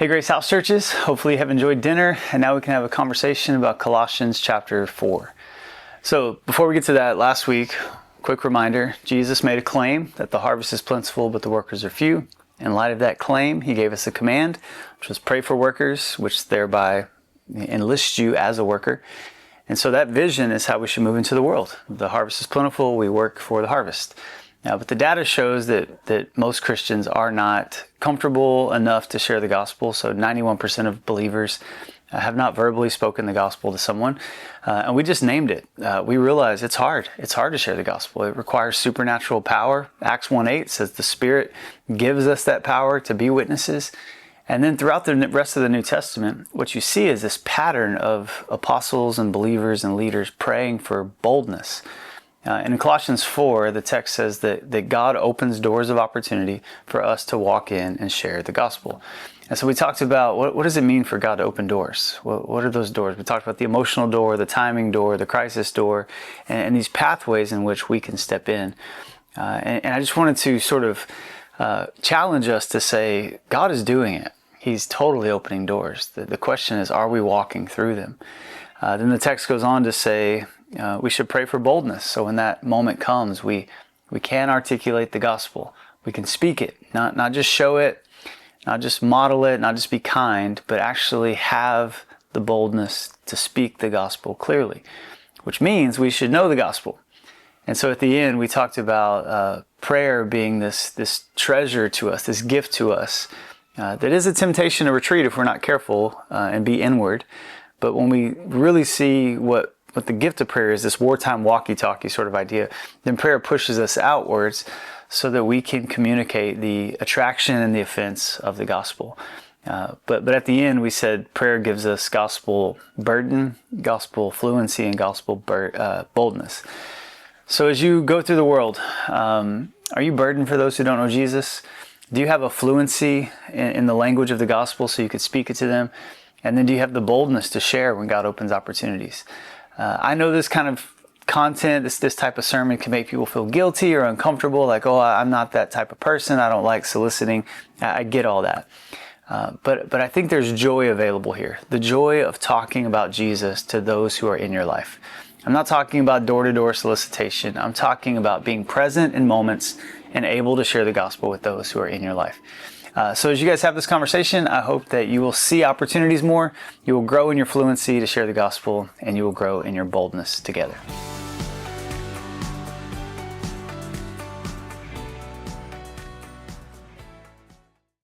Hey, Grace House Churches. Hopefully you have enjoyed dinner, and now we can have a conversation about Colossians chapter 4. So before we get to that, last week, quick reminder, Jesus made a claim that the harvest is plentiful, but the workers are few. In light of that claim, he gave us a command, which was pray for workers, which thereby enlists you as a worker. And so that vision is how we should move into the world. The harvest is plentiful, we work for the harvest. Now, but the data shows that most Christians are not comfortable enough to share the gospel. So 91% of believers have not verbally spoken the gospel to someone. And we just named it. We realize it's hard. It's hard to share the gospel. It requires supernatural power. Acts 1:8 says the Spirit gives us that power to be witnesses. And then throughout the rest of the New Testament, what you see is this pattern of apostles and believers and leaders praying for boldness. And in Colossians 4, the text says that God opens doors of opportunity for us to walk in and share the gospel. And so we talked about what does it mean for God to open doors? What are those doors? We talked about the emotional door, the timing door, the crisis door, and these pathways in which we can step in. And I just wanted to sort of challenge us to say, God is doing it. He's totally opening doors. The question is, are we walking through them? Then the text goes on to say, we should pray for boldness. So when that moment comes, we can articulate the gospel. We can speak it, not just show it, not just model it, not just be kind, but actually have the boldness to speak the gospel clearly, which means we should know the gospel. And so at the end, we talked about prayer being this treasure to us, this gift to us, that is a temptation to retreat if we're not careful and be inward. But when we really see what the gift of prayer is, this wartime walkie-talkie sort of idea, then prayer pushes us outwards so that we can communicate the attraction and the offense of the gospel. But at the end, we said prayer gives us gospel burden, gospel fluency, and gospel boldness. So as you go through the world, are you burdened for those who don't know Jesus? Do you have a fluency in the language of the gospel so you could speak it to them? And then do you have the boldness to share when God opens opportunities? I know this kind of content, this type of sermon can make people feel guilty or uncomfortable, like, oh, I'm not that type of person. I don't like soliciting. I get all that. But I think there's joy available here. The joy of talking about Jesus to those who are in your life. I'm not talking about door-to-door solicitation. I'm talking about being present in moments and able to share the gospel with those who are in your life. So as you guys have this conversation, I hope that you will see opportunities more, you will grow in your fluency to share the gospel, and you will grow in your boldness together.